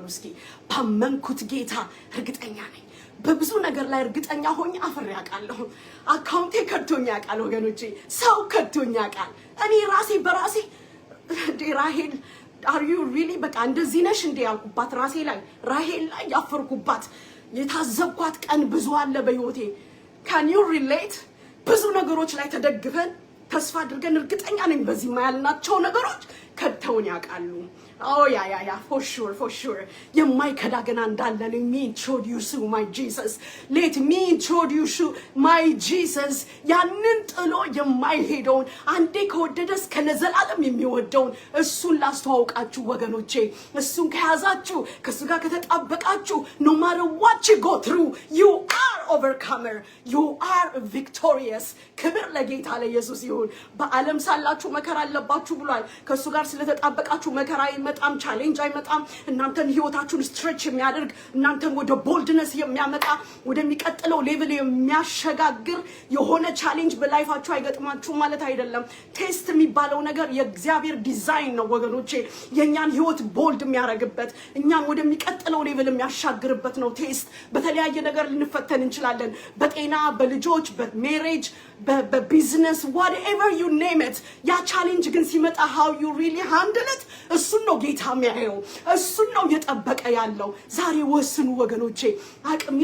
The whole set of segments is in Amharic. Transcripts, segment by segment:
እስኪ ባመንኩት ጌታ እርግጠኛ ነኝ። በብዙ ነገር ላይ እርግጠኛ ሆኜ አፍሬ አውቃለሁ። አካውንቴ ከድቶኛ ያውቃል ወገኖቼ፣ ሰው ከድቶኛ ያውቃል። እኔ ራሴ በራሴ ራሄል are you really በቃ እንደዚህ ነሽ እንዴ ያልኩባት ራሴ ላይ ራሄል ላይ ያፈርኩባት የታዘብኳት ቀን ብዙ አለ በህይወቴ። can you relate? ብዙ ነገሮች ላይ ተደግፈን ተስፋ አድርገን እርግጠኛ ነኝ በዚህ ማያልናቸው ነገሮች ከድተውን ያውቃሉ። Oh yeah, for sure. የማይከዳ ገና እንዳለ let me introduce you my Jesus. Let me introduce you my Jesus. ያንን ጥሎ የማይሄደውን አንዴ ከወደደስ ከነዘላለም የሚወደውን እሱን ላስተዋውቃችሁ ወገኖቼ። እሱን ከያዛችሁ ከሱ ጋር ከተጣበቃችሁ no matter what you go through you are overcomer. You are victorious. ክብር ለጌታ ለኢየሱስ ይሁን። በዓለም ሳላችሁ መከራ አለባችሁ ብሏል። ከሱ ጋር ስለተጣበቃችሁ መከራ አይመጣም፣ ቻሌንጅ አይመጣም። እናንተን ህይወታችሁን ስትሬች የሚያደርግ እናንተን ወደ ቦልድነስ የሚያመጣ ወደሚቀጥለው ሌቭል የሚያሸጋግር የሆነ ቻሌንጅ በላይፋችሁ አይገጥማችሁ ማለት አይደለም። ቴስት የሚባለው ነገር የእግዚአብሔር ዲዛይን ነው ወገኖቼ። የኛን ህይወት ቦልድ የሚያደርግበት እኛን ወደሚቀጥለው ሌቭል የሚያሻግርበት ነው ቴስት። በተለያየ ነገር ልንፈተን እንችላለን። በጤና፣ በልጆች፣ በሜሬጅ፣ በቢዝነስ whatever you name it። ያ ቻሌንጅ ግን ሲመጣ how you really handle it እሱን ነው ጌታ የሚያየው። እሱን ነው እየጠበቀ ያለው። ዛሬ ወስኑ ወገኖቼ። አቅሜ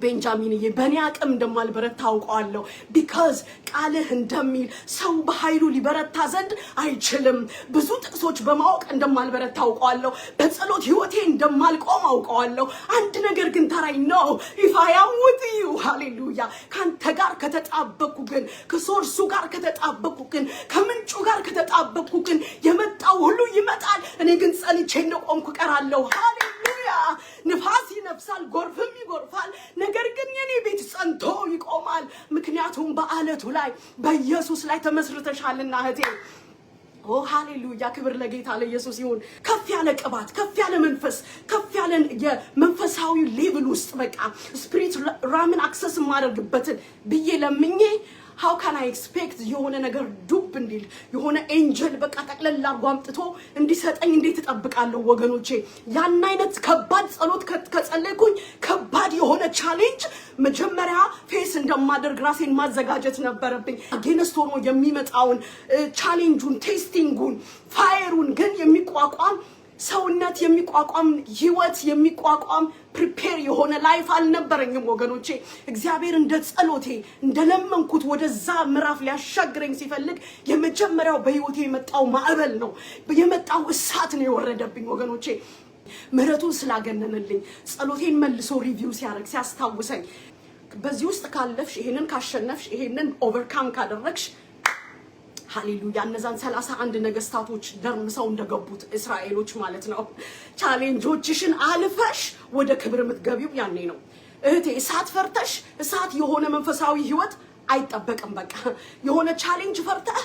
ቤንጃሚንዬ በእኔ አቅም እንደማልበረታ አውቀዋለሁ። ቢካዝ ቃልህ እንደሚል ሰው በኃይሉ ሊበረታ ዘንድ አይችልም። ብዙ ጥቅሶች በማወቅ እንደማልበረታ አውቀዋለሁ። በጸሎት ህይወቴ እንደማልቆም አውቀዋለሁ። አንድ ነገር ግን ተራይ ነው if I am with you ሃሌሉያ። ካንተ ጋር ከተጣበቁ ግን ከሶርሱ ጋር ከተጣበቁ ግን ከምንጩ ጋር ከተጣበቁ ግን የመጣው ሁሉ ይመጣል። እኔ ግን ጸልቼ እንደቆምኩ ቀራለሁ። ሃሌሉያ። ንፋስ ይነፍሳል፣ ጎርፍም ይጎርፋል፣ ነገር ግን የኔ ቤት ጸንቶ ይቆማል። ምክንያቱም በአለቱ ላይ በኢየሱስ ላይ ተመስርተሻልና እህቴ። ኦ ሃሌሉያ። ክብር ለጌታ ለኢየሱስ ይሁን። ከፍ ያለ ቅባት፣ ከፍ ያለ መንፈስ፣ ከፍ ያለ የመንፈሳዊ ሌቭል ውስጥ በቃ ስፒሪት ራምን አክሰስ ማድረግበትን ብዬ ለምኜ how can I expect የሆነ ነገር ዱብ እንዲል የሆነ ኤንጀል በቃ ጠቅለላ ጓምጥቶ እንዲሰጠኝ እንዴት ተጠብቃለሁ ወገኖቼ? ያን አይነት ከባድ ጸሎት ከጸለይኩኝ ከባድ የሆነ ቻሌንጅ መጀመሪያ ፌስ እንደማደርግ ራሴን ማዘጋጀት ነበረብኝ። አጌንስት ሆኖ የሚመጣውን ቻሌንጁን፣ ቴስቲንጉን፣ ፋየሩን ግን የሚቋቋም ሰውነት የሚቋቋም ህይወት የሚቋቋም ፕሪፔር የሆነ ላይፍ አልነበረኝም ወገኖቼ። እግዚአብሔር እንደ ጸሎቴ እንደለመንኩት ወደዛ ምዕራፍ ሊያሻግረኝ ሲፈልግ የመጀመሪያው በህይወቴ የመጣው ማዕበል ነው፣ የመጣው እሳት ነው የወረደብኝ ወገኖቼ። ምህረቱን ስላገነነልኝ ጸሎቴን መልሶ ሪቪው ሲያደርግ ሲያስታውሰኝ በዚህ ውስጥ ካለፍሽ ይሄንን ካሸነፍሽ ይሄንን ኦቨርካም ካደረግሽ ሃሌሉያ። እነዛን 31 ነገስታቶች ደርምሰው እንደገቡት እስራኤሎች ማለት ነው። ቻሌንጆችሽን አልፈሽ ወደ ክብር የምትገቢው ያኔ ነው እህቴ። እሳት ፈርተሽ እሳት የሆነ መንፈሳዊ ህይወት አይጠበቅም። በቃ የሆነ ቻሌንጅ ፈርተህ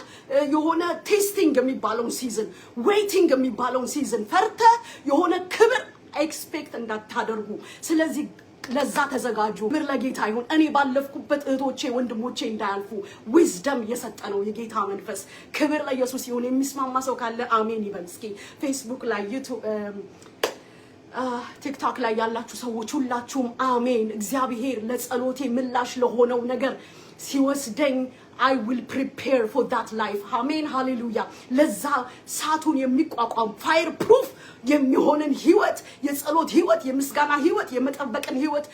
የሆነ ቴስቲንግ የሚባለውን ሲዝን፣ ዌይቲንግ የሚባለውን ሲዝን ፈርተህ የሆነ ክብር ኤክስፔክት እንዳታደርጉ። ስለዚህ ለዛ ተዘጋጁ። ምር ለጌታ ይሁን። እኔ ባለፍኩበት እህቶቼ ወንድሞቼ እንዳያልፉ ዊዝደም እየሰጠ ነው የጌታ መንፈስ። ክብር ለኢየሱስ ይሁን። የሚስማማ ሰው ካለ አሜን ይበል እስኪ። ፌስቡክ ላይ ዩቲዩብ ቲክቶክ ላይ ያላችሁ ሰዎች ሁላችሁም አሜን። እግዚአብሔር ለጸሎቴ ምላሽ ለሆነው ነገር ሲወስደኝ I will prepare for that life. አሜን ሃሌሉያ። ለዛ ሳቱን የሚቋቋም ፋየር ፕሩፍ የሚሆንን ህይወት፣ የጸሎት ህይወት፣ የምስጋና ህይወት፣ የመጠበቅን ህይወት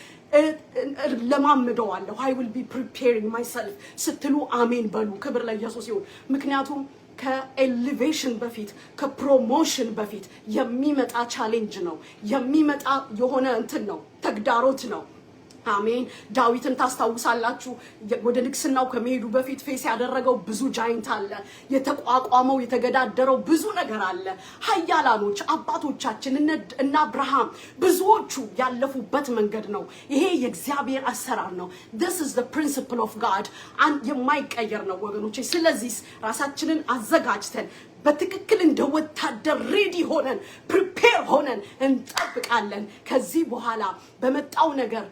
ለማምደዋለሁ። I will be preparing myself ስትሉ አሜን በሉ። ክብር ለኢየሱስ ይሁን። ምክንያቱም ከኤሊቬሽን በፊት ከፕሮሞሽን በፊት የሚመጣ ቻሌንጅ ነው፣ የሚመጣ የሆነ እንትን ነው፣ ተግዳሮት ነው። አሜን። ዳዊትን ታስታውሳላችሁ። ወደ ንግስናው ከመሄዱ በፊት ፌስ ያደረገው ብዙ ጃይንት አለ። የተቋቋመው የተገዳደረው ብዙ ነገር አለ። ኃያላኖች አባቶቻችን እነ አብርሃም ብዙዎቹ ያለፉበት መንገድ ነው። ይሄ የእግዚአብሔር አሰራር ነው። this is the principle of God የማይቀየር ነው ወገኖቼ። ስለዚህ ራሳችንን አዘጋጅተን በትክክል እንደ ወታደር ሬዲ ሆነን ፕሪፔር ሆነን እንጠብቃለን። ከዚህ በኋላ በመጣው ነገር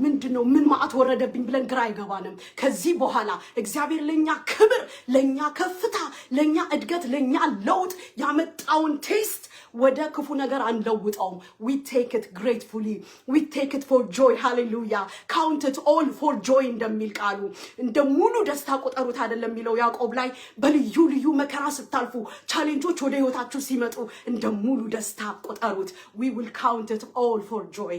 ምንድነው ምን ማዕት ወረደብኝ ብለን ግራ አይገባንም። ከዚህ በኋላ እግዚአብሔር ለኛ ክብር፣ ለኛ ከፍታ፣ ለኛ እድገት፣ ለኛ ለውጥ ያመጣውን ቴስት ወደ ክፉ ነገር አንለውጠውም። we take it gratefully, we take it for joy. hallelujah. count it all for joy እንደሚል ቃሉ እንደ ሙሉ ደስታ ቆጠሩት አይደለም የሚለው ያዕቆብ ላይ በልዩ ልዩ መከራ ስታልፉ ቻሌንጆች ወደ ህይወታችሁ ሲመጡ እንደ ሙሉ ደስታ ቆጠሩት. we will count it all for joy.